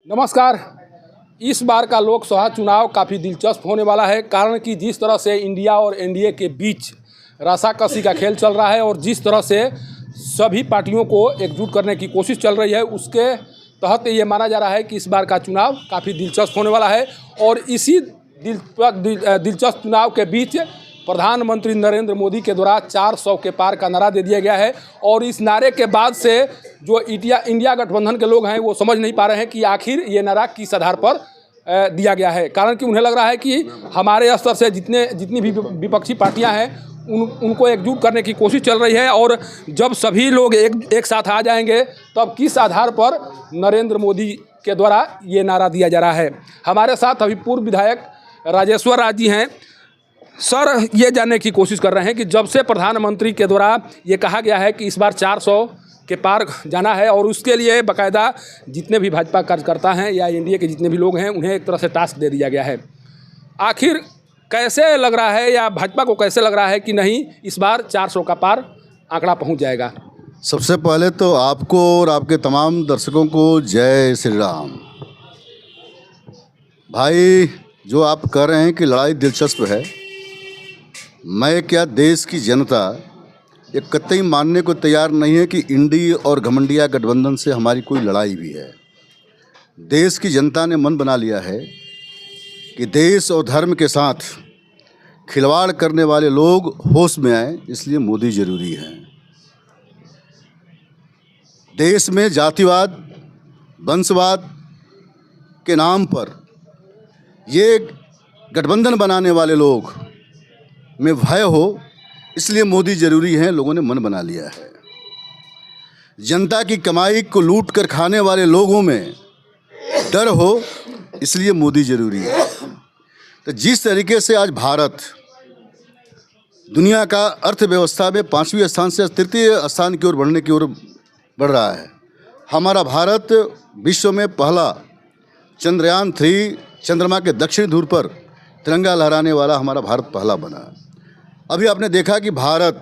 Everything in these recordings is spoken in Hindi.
नमस्कार। इस बार का लोकसभा चुनाव काफ़ी दिलचस्प होने वाला है, कारण कि जिस तरह से इंडिया और एनडीए के बीच रस्साकसी का खेल चल रहा है और जिस तरह से सभी पार्टियों को एकजुट करने की कोशिश चल रही है, उसके तहत ये माना जा रहा है कि इस बार का चुनाव काफ़ी दिलचस्प होने वाला है। और इसी दिलचस्प चुनाव के बीच प्रधानमंत्री नरेंद्र मोदी के द्वारा 400 के पार का नारा दे दिया गया है। और इस नारे के बाद से जो इंडिया गठबंधन के लोग हैं वो समझ नहीं पा रहे हैं कि आखिर ये नारा किस आधार पर दिया गया है, कारण कि उन्हें लग रहा है कि हमारे स्तर से जितनी भी विपक्षी पार्टियां हैं उनको एकजुट करने की कोशिश चल रही है। और जब सभी लोग एक साथ आ जाएंगे तब किस आधार पर नरेंद्र मोदी के द्वारा ये नारा दिया जा रहा है। हमारे साथ अभी पूर्व विधायक राजेश्वर राज जी हैं। सर, ये जानने की कोशिश कर रहे हैं कि जब से प्रधानमंत्री के द्वारा ये कहा गया है कि इस बार 400 के पार जाना है और उसके लिए बाकायदा जितने भी भाजपा कार्यकर्ता हैं या एनडीए के जितने भी लोग हैं उन्हें एक तरह से टास्क दे दिया गया है, आखिर कैसे लग रहा है या भाजपा को कैसे लग रहा है कि नहीं इस बार 400 का पार आंकड़ा पहुंच जाएगा? सबसे पहले तो आपको और आपके तमाम दर्शकों को जय श्री राम। भाई, जो आप कह रहे हैं कि लड़ाई दिलचस्प है, मैं क्या देश की जनता ये कतई मानने को तैयार नहीं है कि इंडी और घमंडिया गठबंधन से हमारी कोई लड़ाई भी है। देश की जनता ने मन बना लिया है कि देश और धर्म के साथ खिलवाड़ करने वाले लोग होश में आए, इसलिए मोदी जरूरी है। देश में जातिवाद, वंशवाद के नाम पर ये गठबंधन बनाने वाले लोग में भय हो, इसलिए मोदी जरूरी है। लोगों ने मन बना लिया है। जनता की कमाई को लूट कर खाने वाले लोगों में डर हो, इसलिए मोदी जरूरी है। तो जिस तरीके से आज भारत दुनिया का अर्थव्यवस्था में 5वें स्थान से तृतीय स्थान की ओर बढ़ने की ओर बढ़ रहा है, हमारा भारत विश्व में पहला चंद्रयान 3 चंद्रमा के दक्षिणी ध्रुव पर तिरंगा लहराने वाला हमारा भारत पहला बना। अभी आपने देखा कि भारत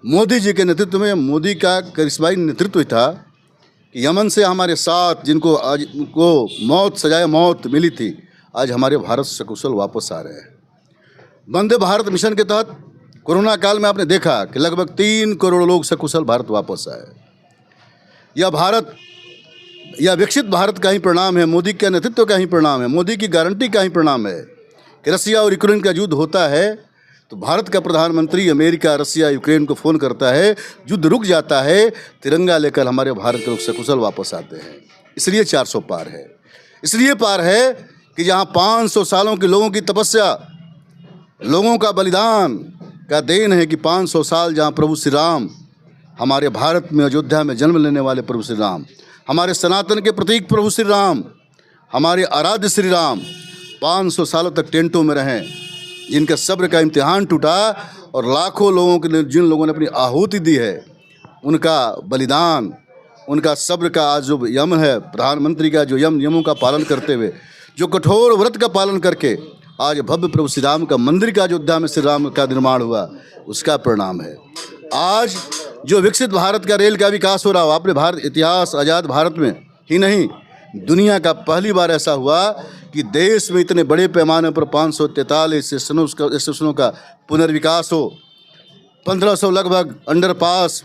मोदी जी के नेतृत्व में, मोदी का करिश्माई नेतृत्व था कि यमन से हमारे साथ जिनको आज उनको मौत सजाए मौत मिली थी, आज हमारे भारत सकुशल वापस आ रहे हैं। वंदे भारत मिशन के तहत कोरोना काल में आपने देखा कि लगभग 3 करोड़ लोग सकुशल भारत वापस आए। यह विकसित भारत का ही परिणाम है, मोदी के नेतृत्व का ही परिणाम है, मोदी की गारंटी का ही परिणाम है कि रसिया और यूक्रेन का युद्ध होता है तो भारत का प्रधानमंत्री अमेरिका, रसिया, यूक्रेन को फ़ोन करता है, युद्ध रुक जाता है, तिरंगा लेकर हमारे भारत के लोग सकुशल वापस आते हैं। इसलिए 400 पार है। इसलिए पार है कि जहाँ 500 सालों के लोगों की तपस्या, लोगों का बलिदान का देन है कि 500 साल जहाँ प्रभु श्री राम, हमारे भारत में अयोध्या में जन्म लेने वाले प्रभु श्री राम, हमारे सनातन के प्रतीक प्रभु श्री राम, हमारे आराध्य श्री राम 500 सालों तक टेंटों में रहें, जिनका सब्र का इम्तिहान टूटा और लाखों लोगों के जिन लोगों ने अपनी आहुति दी है, उनका बलिदान, उनका सब्र का आज जो यम है, प्रधानमंत्री का जो यमों का पालन करते हुए, जो कठोर व्रत का पालन करके आज भव्य प्रभु श्री राम का मंदिर का अयोध्या में श्री राम का निर्माण हुआ, उसका परिणाम है। आज जो विकसित भारत का रेल का विकास हो रहा हो, आपने भारत इतिहास आज़ाद भारत में ही नहीं, दुनिया का पहली बार ऐसा हुआ कि देश में इतने बड़े पैमाने पर 543 स्टेशनों का पुनर्विकास हो, 1500 लगभग अंडरपास,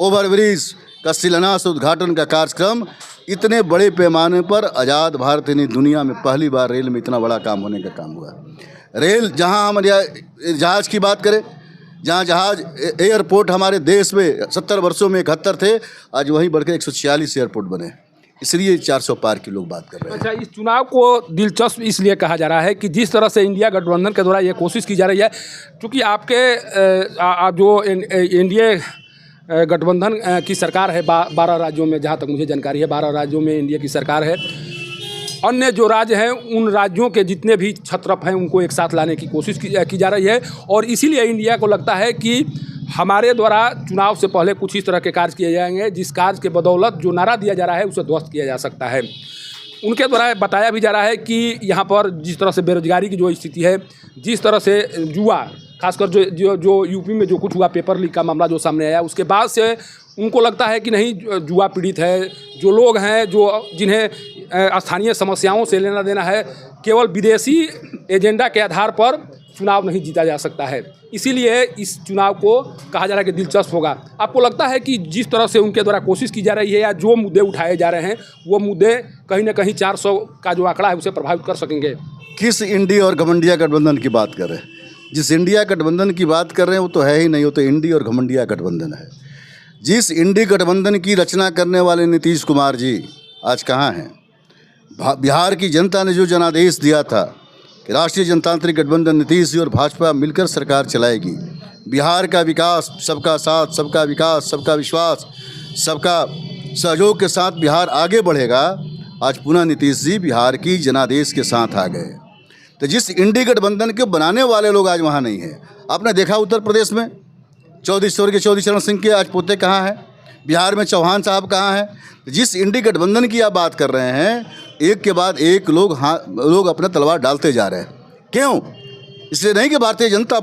ओवरब्रिज का शिलान्यास उद्घाटन का कार्यक्रम, इतने बड़े पैमाने पर आज़ाद भारत नहीं, दुनिया में पहली बार रेल में इतना बड़ा काम होने का काम हुआ। रेल, जहाँ हम जहाज़ की बात करें, जहाँ जहाज़ एयरपोर्ट हमारे देश में 70 वर्षों में 71 थे, आज वहीं बढ़कर 146 एयरपोर्ट बने। इसलिए 400 पार की लोग बात कर रहे हैं। अच्छा, इस चुनाव को दिलचस्प इसलिए कहा जा रहा है कि जिस तरह से इंडिया गठबंधन के द्वारा ये कोशिश की जा रही है, क्योंकि आपके जो एनडीए गठबंधन की सरकार है 12 राज्यों में, जहाँ तक मुझे जानकारी है 12 राज्यों में एनडीए की सरकार है। अन्य जो राज्य हैं उन राज्यों के जितने भी क्षत्रप हैं उनको एक साथ लाने की कोशिश की जा रही है। और इसीलिए इंडिया को लगता है कि हमारे द्वारा चुनाव से पहले कुछ इस तरह के कार्य किए जाएंगे जिस कार्य के बदौलत जो नारा दिया जा रहा है उसे ध्वस्त किया जा सकता है। उनके द्वारा बताया भी जा रहा है कि यहाँ पर जिस तरह से बेरोजगारी की जो स्थिति है, जिस तरह से युवा, खासकर जो यूपी में जो कुछ हुआ, पेपर लीक का मामला जो सामने आया, उसके बाद से उनको लगता है कि नहीं, जुआ पीड़ित है, जो लोग हैं जो जिन्हें स्थानीय समस्याओं से लेना देना है, केवल विदेशी एजेंडा के आधार पर चुनाव नहीं जीता जा सकता है। इसीलिए इस चुनाव को कहा जा रहा है कि दिलचस्प होगा। आपको लगता है कि जिस तरह से उनके द्वारा कोशिश की जा रही है या जो मुद्दे उठाए जा रहे हैं वो मुद्दे कहीं ना कहीं 400 का जो आंकड़ा है उसे प्रभावित कर सकेंगे? किस इंडी और घमंडिया गठबंधन की बात कर रहे हैं? जिस इंडिया गठबंधन की बात कर रहे हैं वो तो है ही नहीं, वो तो इंडी और घमंडिया गठबंधन है। जिस इंडी गठबंधन की रचना करने वाले नीतीश कुमार जी आज कहाँ हैं? बिहार की जनता ने जो जनादेश दिया था कि राष्ट्रीय जनतांत्रिक गठबंधन नीतीश जी और भाजपा मिलकर सरकार चलाएगी, बिहार का विकास, सबका साथ, सबका विकास, सबका विश्वास, सबका सहयोग के साथ बिहार आगे बढ़ेगा। आज पुनः नीतीश जी बिहार की जनादेश के साथ आ गए। तो जिस इंडी गठबंधन के बनाने वाले लोग आज वहाँ नहीं हैं। आपने देखा उत्तर प्रदेश में चौधरी चरण सिंह के आज पोते कहाँ हैं, बिहार में चौहान साहब कहाँ हैं। जिस इंडी गठबंधन की आप बात कर रहे हैं, एक के बाद एक लोग अपना तलवार डालते जा रहे हैं। क्यों? इसलिए नहीं कि भारतीय जनता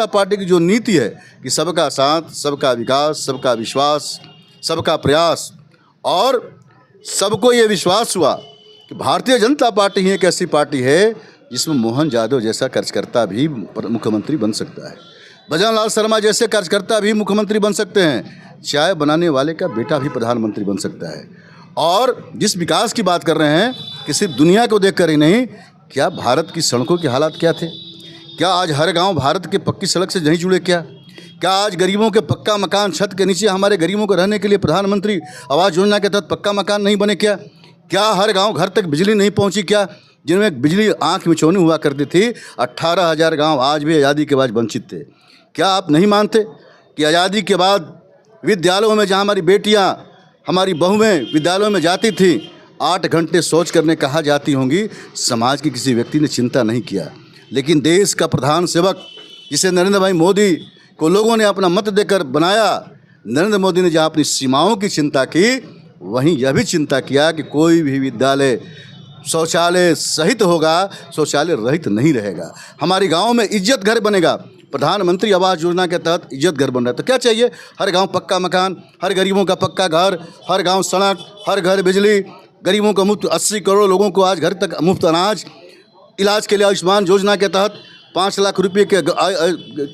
पार्टी की जो नीति है कि सबका साथ, सबका विकास, सबका विश्वास, सबका प्रयास, और सबको ये विश्वास हुआ कि भारतीय जनता पार्टी ही एक ऐसी पार्टी है जिसमें मोहन यादव जैसा कार्यकर्ता भी मुख्यमंत्री बन सकता है, भजन लाल शर्मा जैसे कार्यकर्ता भी मुख्यमंत्री बन सकते हैं, चाय बनाने वाले का बेटा भी प्रधानमंत्री बन सकता है। और जिस विकास की बात कर रहे हैं कि सिर्फ दुनिया को देखकर ही नहीं, क्या भारत की सड़कों के हालात क्या थे? क्या आज हर गांव भारत के पक्की सड़क से नहीं जुड़े? क्या आज गरीबों के पक्का मकान, छत के नीचे हमारे गरीबों को रहने के लिए प्रधानमंत्री आवास योजना के तहत पक्का मकान नहीं बने? क्या हर गांव घर तक बिजली नहीं पहुंची? क्या जिनमें बिजली आंख में चौनी हुआ करती थी, 18,000 गाँव आज भी आज़ादी के बाद वंचित थे। क्या आप नहीं मानते कि आज़ादी के बाद विद्यालयों में जहाँ हमारी बेटियाँ, हमारी बहुएं विद्यालयों में जाती थी, 8 घंटे सोच करने कहा जाती होंगी, समाज के किसी व्यक्ति ने चिंता नहीं किया। लेकिन देश का प्रधान सेवक जिसे नरेंद्र भाई मोदी को लोगों ने अपना मत देकर बनाया, नरेंद्र मोदी ने जहाँ अपनी सीमाओं की चिंता की, वहीं यह भी चिंता किया कि कोई भी विद्यालय शौचालय सहित होगा, शौचालय रहित नहीं रहेगा। हमारे गाँव में इज्जत घर बनेगा। प्रधानमंत्री आवास योजना के तहत इज्जत घर बन रहा है। तो क्या चाहिए? हर गांव पक्का मकान, हर गरीबों का पक्का घर, हर गांव सड़क, हर घर बिजली, गरीबों को मुफ्त 80 करोड़ लोगों को आज घर तक मुफ्त अनाज, इलाज के लिए आयुष्मान योजना के तहत 5 लाख रुपये के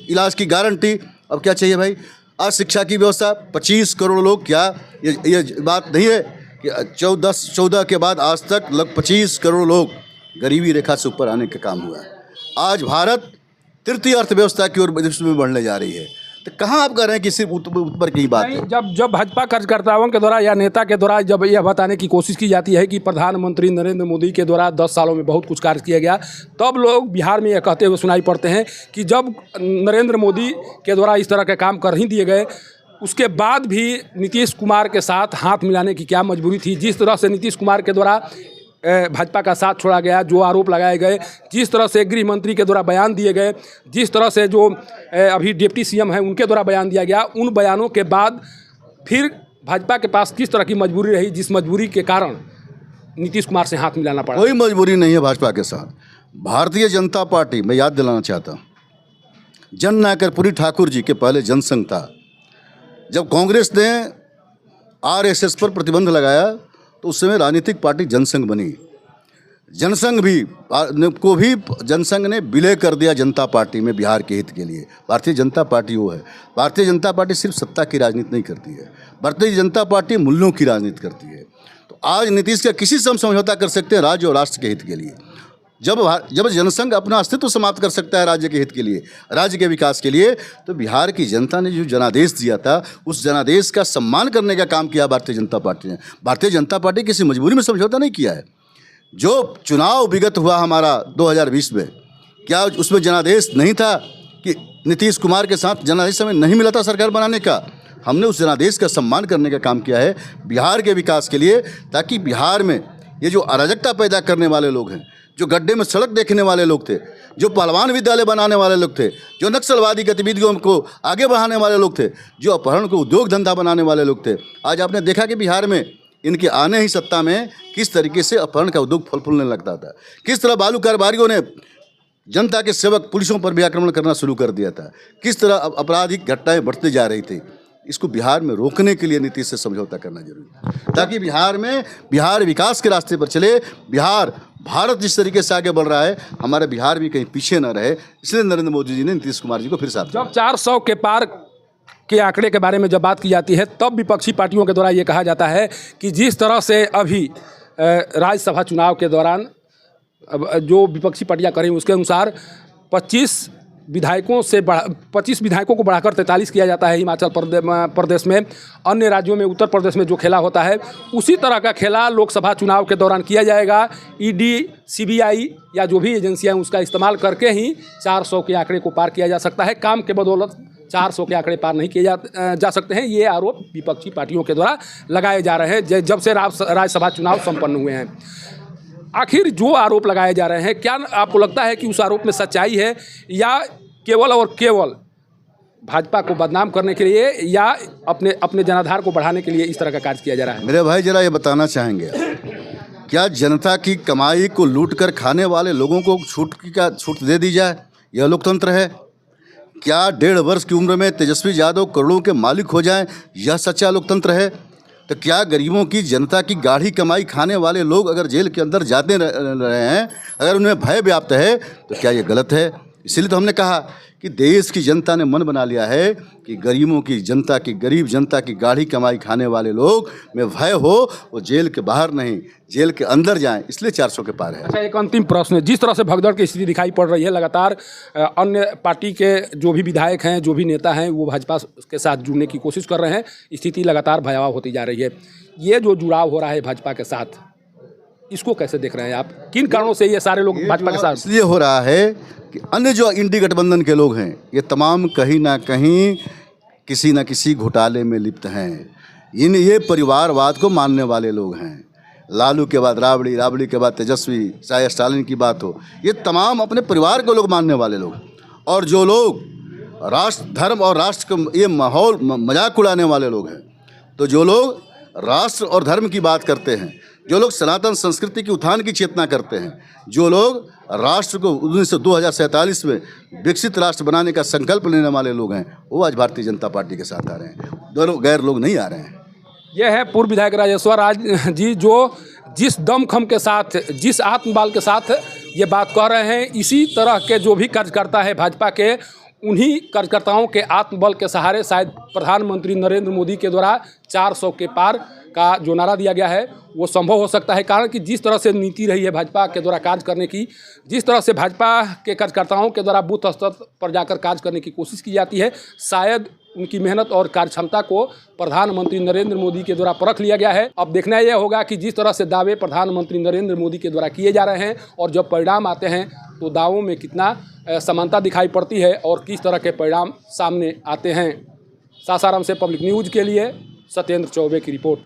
इलाज की गारंटी। अब क्या चाहिए भाई? आज शिक्षा की व्यवस्था, 25 करोड़ लोग, क्या ये बात नहीं है कि 14 के बाद आज तक लगभग 25 करोड़ लोग गरीबी रेखा से ऊपर आने का काम हुआ है। आज भारत तृतीय अर्थव्यवस्था की ओर विश्व में बढ़ने जा रही है। तो कहाँ आप कह रहे हैं कि सिर्फ ऊपर की बात है? जब भाजपा कार्यकर्ताओं के द्वारा या नेता के द्वारा जब यह बताने की कोशिश की जाती है कि प्रधानमंत्री नरेंद्र मोदी के द्वारा 10 सालों में बहुत कुछ कार्य किया गया, तब लोग बिहार में यह कहते हुए सुनाई पड़ते हैं कि जब नरेंद्र मोदी के द्वारा इस तरह के काम कर ही दिए गए, उसके बाद भी नीतीश कुमार के साथ हाथ मिलाने की क्या मजबूरी थी? जिस तरह से नीतीश कुमार के द्वारा भाजपा का साथ छोड़ा गया, जो आरोप लगाए गए, जिस तरह से गृह मंत्री के द्वारा बयान दिए गए, जिस तरह से जो अभी डिप्टी सीएम हैं उनके द्वारा बयान दिया गया, उन बयानों के बाद फिर भाजपा के पास किस तरह की मजबूरी रही, जिस मजबूरी के कारण नीतीश कुमार से हाथ मिलाना पड़ा? कोई मजबूरी नहीं है भाजपा के साथ। भारतीय जनता पार्टी, मैं याद दिलाना चाहता हूँ, जननायक कर्पूरी ठाकुर जी के पहले जनसंघ था। जब कांग्रेस ने आरएसएस पर प्रतिबंध लगाया तो उस समय राजनीतिक पार्टी जनसंघ बनी। जनसंघ ने विलय कर दिया जनता पार्टी में बिहार के हित के लिए। भारतीय जनता पार्टी वो है। भारतीय जनता पार्टी सिर्फ सत्ता की राजनीति नहीं करती है, भारतीय जनता पार्टी मूल्यों की राजनीति करती है। तो आज नीतीश का किसी से हम समझौता कर सकते हैं राज्य और राष्ट्र के हित के लिए। जब जनसंघ अपना अस्तित्व समाप्त कर सकता है राज्य के हित के लिए, राज्य के विकास के लिए, तो बिहार की जनता ने जो जनादेश दिया था, उस जनादेश का सम्मान करने का काम किया भारतीय जनता पार्टी ने। भारतीय जनता पार्टी किसी मजबूरी में समझौता नहीं किया है। जो चुनाव विगत हुआ हमारा 2020 में, क्या उसमें जनादेश नहीं था कि नीतीश कुमार के साथ जनादेश हमें नहीं मिला था सरकार बनाने का? हमने उस जनादेश का सम्मान करने का काम किया है बिहार के विकास के लिए, ताकि बिहार में ये जो अराजकता पैदा करने वाले लोग हैं, जो गड्ढे में सड़क देखने वाले लोग थे, जो पहलवान विद्यालय बनाने वाले लोग थे, जो नक्सलवादी गतिविधियों को आगे बढ़ाने वाले लोग थे, जो अपहरण को उद्योग धंधा बनाने वाले लोग थे, आज आपने देखा कि बिहार में इनके आने ही सत्ता में किस तरीके से अपहरण का उद्योग फल फूलने लगता था, किस तरह बालू कारोबारियों ने जनता के सेवक पुलिसों पर भी आक्रमण करना शुरू कर दिया था, किस तरह आपराधिक घटनाएं बढ़ती जा रही थी। इसको बिहार में रोकने के लिए नीतीश से समझौता करना जरूरी है, ताकि बिहार विकास के रास्ते पर चले। बिहार भारत जिस तरीके से आगे बढ़ रहा है, हमारा बिहार भी कहीं पीछे न रहे, इसलिए नरेंद्र मोदी जी ने नीतीश कुमार जी को फिर साथ। जब 400 के पार के आंकड़े के बारे में जब बात की जाती है, तब विपक्षी पार्टियों के द्वारा ये कहा जाता है कि जिस तरह से अभी राज्यसभा चुनाव के दौरान जो विपक्षी पार्टियां करें उसके अनुसार 25 विधायकों को बढ़ाकर 43 किया जाता है हिमाचल प्रदेश में। अन्य राज्यों में, उत्तर प्रदेश में जो खेला होता है, उसी तरह का खेला लोकसभा चुनाव के दौरान किया जाएगा। ईडी, सीबीआई या जो भी एजेंसियां हैं उसका इस्तेमाल करके ही 400 के आंकड़े को पार किया जा सकता है। काम के बदौलत 400 के आंकड़े पार नहीं किए जा सकते हैं। ये आरोप विपक्षी पार्टियों के द्वारा लगाए जा रहे हैं जब से राज्यसभा चुनाव संपन्न हुए हैं। आखिर जो आरोप लगाए जा रहे हैं, क्या आपको लगता है कि उस आरोप में सच्चाई है, या केवल और केवल भाजपा को बदनाम करने के लिए या अपने जनाधार को बढ़ाने के लिए इस तरह का कार्य किया जा रहा है? मेरे भाई जरा ये बताना चाहेंगे, क्या जनता की कमाई को लूट कर खाने वाले लोगों को छूट दे दी जाए, यह लोकतंत्र है? क्या 1.5 वर्ष की उम्र में तेजस्वी यादव करोड़ों के मालिक हो जाएं, यह सच्चा लोकतंत्र है? तो क्या गरीबों की, जनता की गाढ़ी कमाई खाने वाले लोग अगर जेल के अंदर जाते रहे हैं, अगर उन्हें भय व्याप्त है, तो क्या ये गलत है? इसलिए तो हमने कहा कि देश की जनता ने मन बना लिया है कि गरीबों की, जनता की, गरीब जनता की गाढ़ी कमाई खाने वाले लोग में भय हो, वो जेल के बाहर नहीं, जेल के अंदर जाएं, इसलिए 400 के पार है। अच्छा, एक अंतिम प्रश्न है। जिस तरह से भगदड़ की स्थिति दिखाई पड़ रही है, लगातार अन्य पार्टी के जो भी विधायक हैं, जो भी नेता हैं, वो भाजपा के साथ जुड़ने की कोशिश कर रहे हैं। स्थिति लगातार भयावह होती जा रही है। ये जो जुड़ाव हो रहा है भाजपा के साथ, इसको कैसे देख रहे हैं आप? किन कारणों से ये सारे लोग भाजपा के साथ? इसलिए हो रहा है कि अन्य जो इंडी गठबंधन के लोग हैं, ये तमाम कहीं ना कहीं किसी न किसी घोटाले में लिप्त हैं। ये परिवारवाद को मानने वाले लोग हैं। लालू के बाद राबड़ी, राबड़ी के बाद तेजस्वी, चाहे स्टालिन की बात हो, ये तमाम अपने परिवार को लोग मानने वाले लोग। और जो लोग राष्ट्र, धर्म और राष्ट्र का ये माहौल मजाक उड़ाने वाले लोग हैं, तो जो लोग राष्ट्र और धर्म की बात करते हैं, जो लोग सनातन संस्कृति की उत्थान की चेतना करते हैं, जो लोग राष्ट्र को 2047 में विकसित राष्ट्र बनाने का संकल्प लेने वाले लोग हैं, वो आज भारतीय जनता पार्टी के साथ आ रहे हैं। दोनों गैर लोग नहीं आ रहे हैं। यह है पूर्व विधायक राजेश्वर राज जी, जो जिस दमखम के साथ, जिस आत्मबल के साथ ये बात कह रहे हैं। इसी तरह के जो भी कार्यकर्ता है भाजपा के, उन्हीं कार्यकर्ताओं के आत्मबल के सहारे शायद प्रधानमंत्री नरेंद्र मोदी के द्वारा 400 के पार का जो नारा दिया गया है वो संभव हो सकता है। कारण कि जिस तरह से नीति रही है भाजपा के द्वारा कार्य करने की, जिस तरह से भाजपा के कार्यकर्ताओं के द्वारा बूथ स्तर पर जाकर कार्य करने की कोशिश की जाती है, शायद उनकी मेहनत और कार्यक्षमता को प्रधानमंत्री नरेंद्र मोदी के द्वारा परख लिया गया है। अब देखना यह होगा कि जिस तरह से दावे प्रधानमंत्री नरेंद्र मोदी के द्वारा किए जा रहे हैं और जब परिणाम आते हैं तो दावों में कितना समानता दिखाई पड़ती है और किस तरह के परिणाम सामने आते हैं। सासाराम से पब्लिक न्यूज़ के लिए सत्येंद्र चौबे की रिपोर्ट।